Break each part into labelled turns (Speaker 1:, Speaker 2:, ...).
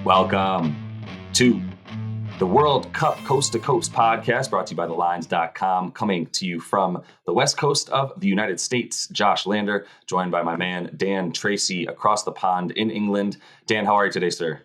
Speaker 1: Welcome to the World Cup Coast to Coast podcast, brought to you by thelines.com, coming to you from the west coast of the United States. Josh Lander, joined by my man Dan Tracy across the pond in England. Dan, how are you today, sir?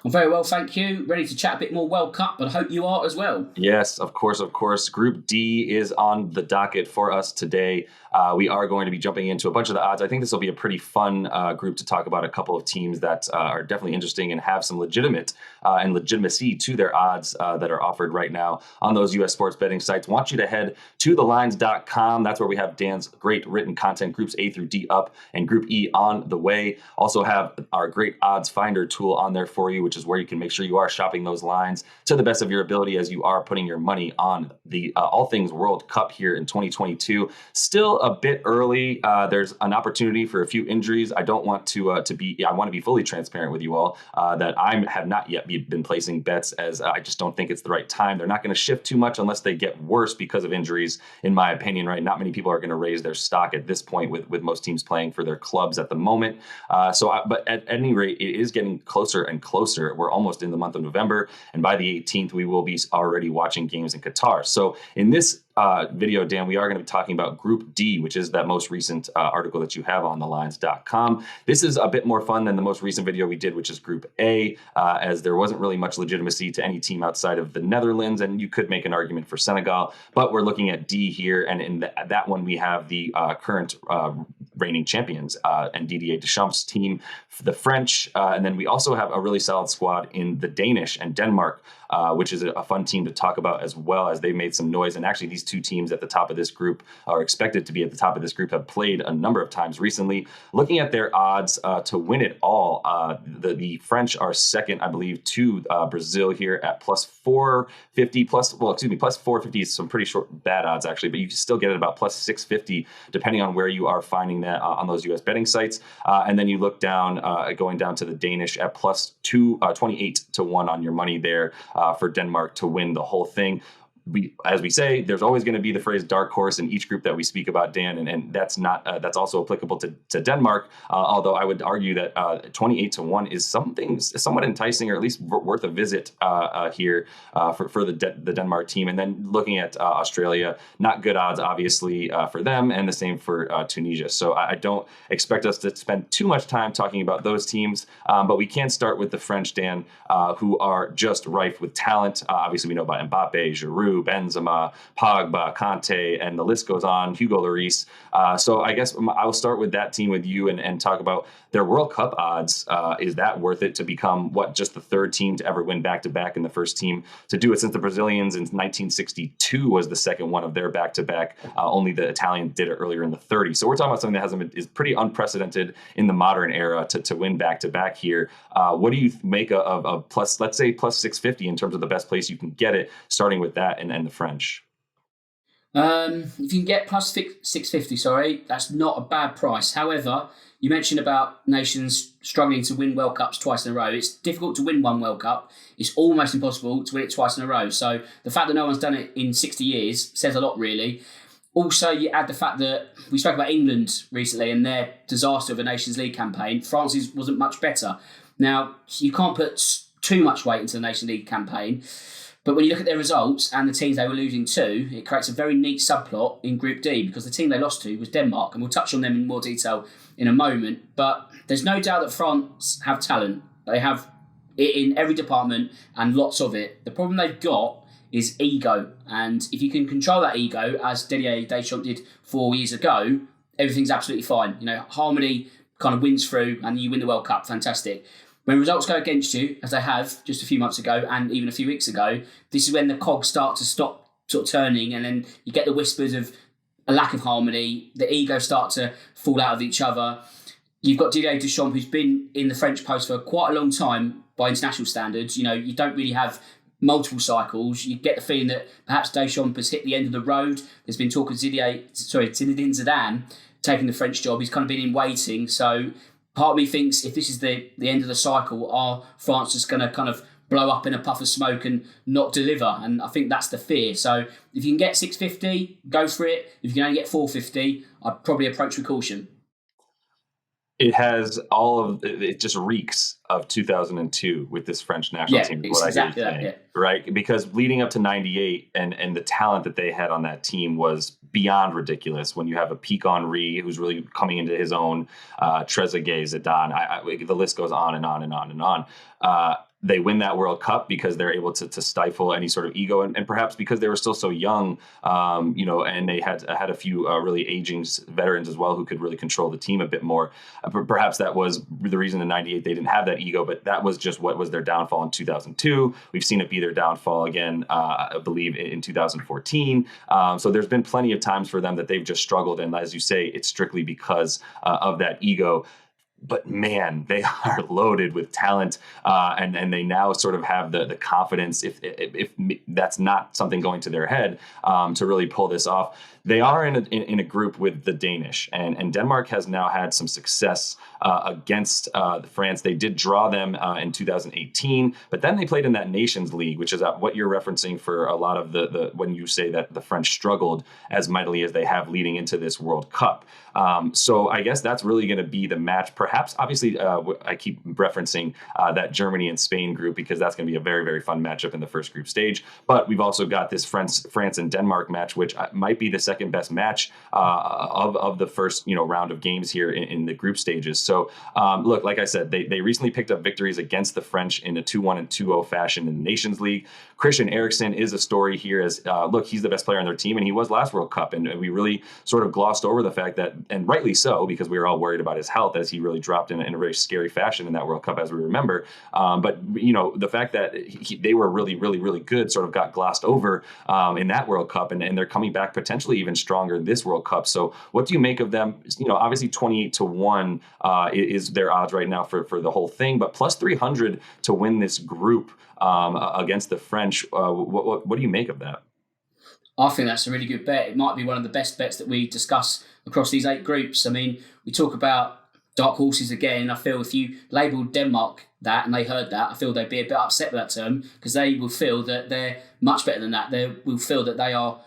Speaker 2: I'm very well, thank you. Ready to chat a bit more World Cup, but I hope you are as well.
Speaker 1: Yes, of course. Group D is on the docket for us today. We are going to be jumping into a bunch of the odds. I think this will be a pretty fun group to talk about a couple of teams that are definitely interesting and have some legitimacy to their odds that are offered right now on those U.S. sports betting sites. Want you to head to thelines.com. That's where we have Dan's great written content, groups A through D up and Group E on the way. Also have our great odds finder tool on there for you, which is where you can make sure you are shopping those lines to the best of your ability as you are putting your money on the all things World Cup here in 2022. Still a bit early. There's an opportunity for a few injuries. I don't want to be. I want to be fully transparent with you all that I have not yet been placing bets, as I just don't think it's the right time. They're not going to shift too much unless they get worse because of injuries, in my opinion. Right? Not many people are going to raise their stock at this point with most teams playing for their clubs at the moment. But at any rate, it is getting closer and closer. We're almost in the month of November, and by the 18th, we will be already watching games in Qatar. So in this video, Dan, we are going to be talking about Group D, which is that most recent article that you have on thelines.com. This is a bit more fun than the most recent video we did, which is Group A, as there wasn't really much legitimacy to any team outside of the Netherlands, and you could make an argument for Senegal, but we're looking at D here, and in that one we have the current reigning champions and Didier Deschamps' team, the French, and then we also have a really solid squad in the Danish and Denmark, which is a fun team to talk about as well, as they made some noise. And actually, these two teams at the top of this group are expected to be at the top of this group, have played a number of times recently. Looking at their odds to win it all, the French are second, I believe, to Brazil here at plus 450, plus 450 is some pretty bad odds actually, but you can still get it about plus 650 depending on where you are finding that on those US betting sites. And then you look down, going down to the Danish at plus 28 to 1 on your money there for Denmark to win the whole thing. As we say, there's always going to be the phrase dark horse in each group that we speak about, Dan, and that's that's also applicable to Denmark. Although I would argue that 28 to 1 is somewhat enticing, or at least worth a visit here for the Denmark team. And then looking at Australia, not good odds, obviously, for them, and the same for Tunisia. So I don't expect us to spend too much time talking about those teams, but we can start with the French, Dan, who are just rife with talent. Obviously, we know about Mbappe, Giroud, Benzema, Pogba, Kanté, and the list goes on, Hugo Lloris. So I guess I'll start with that team with you and talk about their World Cup odds. Is that worth it to become just the third team to ever win back-to-back and the first team to do it since the Brazilians in 1962 was the second one of their back-to-back. Only the Italians did it earlier in the 30s. So we're talking about something that is pretty unprecedented in the modern era to win back-to-back here. What do you make of plus, let's say plus 650 in terms of the best place you can get it, starting with that and the French?
Speaker 2: If you can get plus 650, that's not a bad price. However, you mentioned about nations struggling to win World Cups twice in a row. It's difficult to win one World Cup. It's almost impossible to win it twice in a row. So the fact that no one's done it in 60 years says a lot, really. Also, you add the fact that we spoke about England recently and their disaster of a Nations League campaign. France's wasn't much better. Now, you can't put too much weight into the Nations League campaign, but when you look at their results and the teams they were losing to, it creates a very neat subplot in Group D, because the team they lost to was Denmark, and we'll touch on them in more detail in a moment. But there's no doubt that France have talent. They have it in every department and lots of it. The problem they've got is ego, and if you can control that ego, as Didier Deschamps did 4 years ago, everything's absolutely fine. Harmony kind of wins through and you win the World Cup, fantastic. When results go against you, as they have just a few months ago and even a few weeks ago, this is when the cogs start to stop sort of turning, and then you get the whispers of a lack of harmony, the ego start to fall out of each other. You've got Didier Deschamps, who's been in the French post for quite a long time by international standards. You don't really have multiple cycles. You get the feeling that perhaps Deschamps has hit the end of the road. There's been talk of Zinedine Zidane taking the French job. He's kind of been in waiting. So part of me thinks if this is the end of the cycle, are France just going to kind of blow up in a puff of smoke and not deliver? And I think that's the fear. So if you can get 650, go for it. If you can only get 450, I'd probably approach with caution.
Speaker 1: It has all of it, just reeks of 2002 with this French national
Speaker 2: Yeah,
Speaker 1: team, is
Speaker 2: it's
Speaker 1: what I hear you
Speaker 2: exactly that.
Speaker 1: saying,
Speaker 2: Yeah.
Speaker 1: right? Because leading up to 98 and the talent that they had on that team was beyond ridiculous. When you have a peak Henri who's really coming into his own, Trezeguet, Zidane, the list goes on and on and on and on. They win that World Cup because they're able to stifle any sort of ego, and perhaps because they were still so young, and they had a few really aging veterans as well who could really control the team a bit more. Perhaps that was the reason in '98 they didn't have that ego, but that was just what was their downfall in 2002. We've seen it be their downfall again, I believe, in 2014. So there's been plenty of times for them that they've just struggled, and as you say, it's strictly because of that ego. But man, they are loaded with talent, and they now sort of have the confidence, if that's not something going to their head, to really pull this off. They are in a group with the Danish, and Denmark has now had some success against France. They did draw them in 2018, but then they played in that Nations League, which is what you're referencing for a lot of the when you say that the French struggled as mightily as they have leading into this World Cup. So I guess that's really going to be the match. Perhaps, obviously, I keep referencing that Germany and Spain group because that's going to be a very, very fun matchup in the first group stage. But we've also got this France and Denmark match, which might be the second best match of the first round of games here in the group stages. So look, like I said, they recently picked up victories against the French in a 2-1 and 2-0 fashion in the Nations League. Christian Eriksen is a story here as look, he's the best player on their team, and he was last World Cup, and we really sort of glossed over the fact that, and rightly so, because we were all worried about his health as he really dropped in a very scary fashion in that World Cup, as we remember. But the fact that they were really, really, really good sort of got glossed over in that World Cup, and they're coming back potentially even stronger this World Cup. So what do you make of them? Obviously 28-1 is their odds right now for the whole thing, but plus 300 to win this group against the French. What do you make of that?
Speaker 2: I think that's a really good bet. It might be one of the best bets that we discuss across these 8 groups. I mean, we talk about dark horses again, and I feel if you labelled Denmark that and they heard that, I feel they'd be a bit upset with that term, because they will feel that they're much better than that. They will feel that they are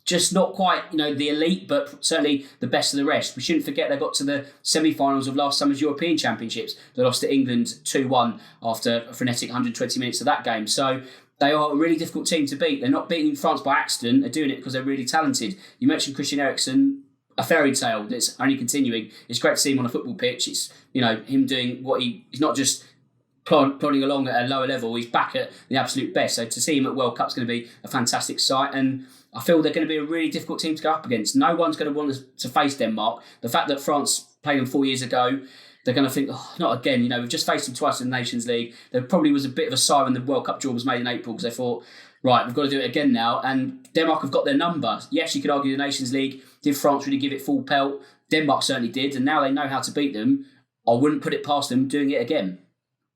Speaker 2: just not quite, the elite, but certainly the best of the rest. We shouldn't forget they got to the semi-finals of last summer's European Championships. They lost to England 2-1 after a frenetic 120 minutes of that game. So they are a really difficult team to beat. They're not beating France by accident. They're doing it because they're really talented. You mentioned Christian Eriksen, a fairy tale that's only continuing. It's great to see him on a football pitch. It's, him doing what he's not just plodding along at a lower level. He's back at the absolute best. So to see him at World Cup's going to be a fantastic sight. And I feel they're going to be a really difficult team to go up against. No one's going to want to face Denmark. The fact that France played them 4 years ago, they're going to think, not again. We've just faced them twice in the Nations League. There probably was a bit of a sigh when the World Cup draw was made in April, because they thought, right, we've got to do it again now. And Denmark have got their number. Yes, you could argue the Nations League, did France really give it full pelt? Denmark certainly did, and now they know how to beat them. I wouldn't put it past them doing it again.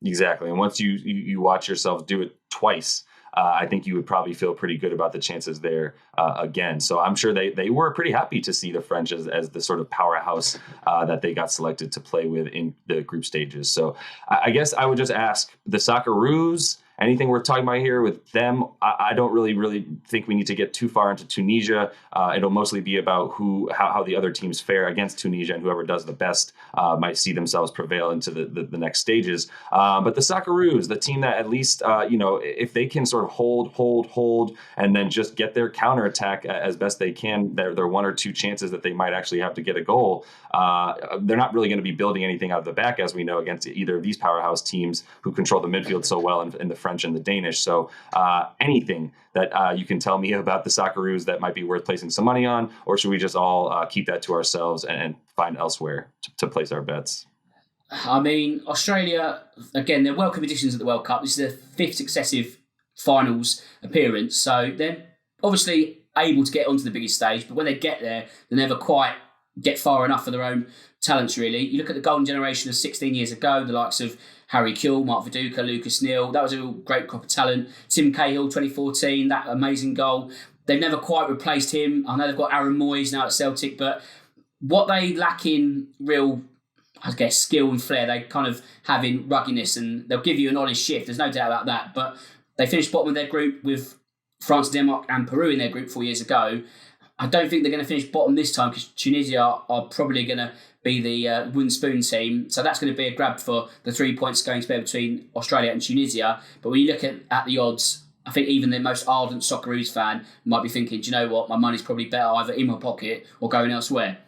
Speaker 1: Exactly. And once you watch yourself do it twice, I think you would probably feel pretty good about the chances there again. So I'm sure they were pretty happy to see the French as the sort of powerhouse that they got selected to play with in the group stages. So I guess I would just ask the Socceroos, anything worth talking about here with them? I don't really think we need to get too far into Tunisia. It'll mostly be about how the other teams fare against Tunisia, and whoever does the best might see themselves prevail into the next stages. But the Socceroos, the team that at least, if they can sort of hold, and then just get their counterattack as best they can, their 1 or 2 chances that they might actually have to get a goal, they're not really going to be building anything out of the back, as we know, against either of these powerhouse teams who control the midfield so well in the French and the Danish. So anything that you can tell me about the Socceroos that might be worth placing some money on, or should we just all keep that to ourselves and find elsewhere to place our bets?
Speaker 2: I mean, Australia, again, they're welcome additions at the World Cup. This is their 5th successive finals appearance. So they're obviously able to get onto the biggest stage, but when they get there, they never quite get far enough for their own talents, really. You look at the golden generation of 16 years ago, the likes of Harry Kewell, Mark Viduka, Lucas Neal. That was a real great crop of talent. Tim Cahill, 2014, that amazing goal. They've never quite replaced him. I know they've got Aaron Moyes now at Celtic, but what they lack in real, I guess, skill and flair, they kind of have in ruggedness, and they'll give you an honest shift. There's no doubt about that. But they finished bottom of their group with France, Denmark and Peru in their group 4 years ago. I don't think they're going to finish bottom this time, because Tunisia are probably going to be the wooden spoon team. So that's going to be a grab for the 3 points going to be between Australia and Tunisia. But when you look at the odds, I think even the most ardent Socceroos fan might be thinking, do you know what, my money's probably better either in my pocket or going elsewhere.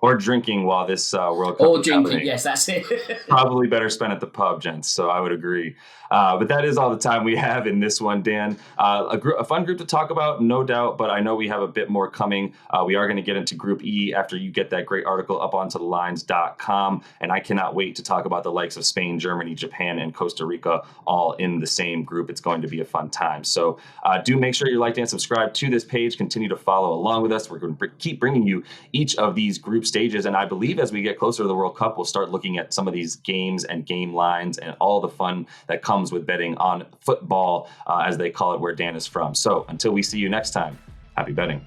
Speaker 1: Or drinking while this World Cup
Speaker 2: Or
Speaker 1: is
Speaker 2: drinking,
Speaker 1: happening.
Speaker 2: yes, that's it.
Speaker 1: Probably better spent at the pub, gents. So I would agree. But that is all the time we have in this one, Dan. A fun group to talk about, no doubt, but I know we have a bit more coming. We are going to get into Group E after you get that great article up onto thelines.com. And I cannot wait to talk about the likes of Spain, Germany, Japan, and Costa Rica all in the same group. It's going to be a fun time. So do make sure you like and subscribe to this page. Continue to follow along with us. We're going to keep bringing you each of these group stages. And I believe as we get closer to the World Cup, we'll start looking at some of these games and game lines and all the fun that comes with betting on football, as they call it, where Dan is from. So until we see you next time, happy betting.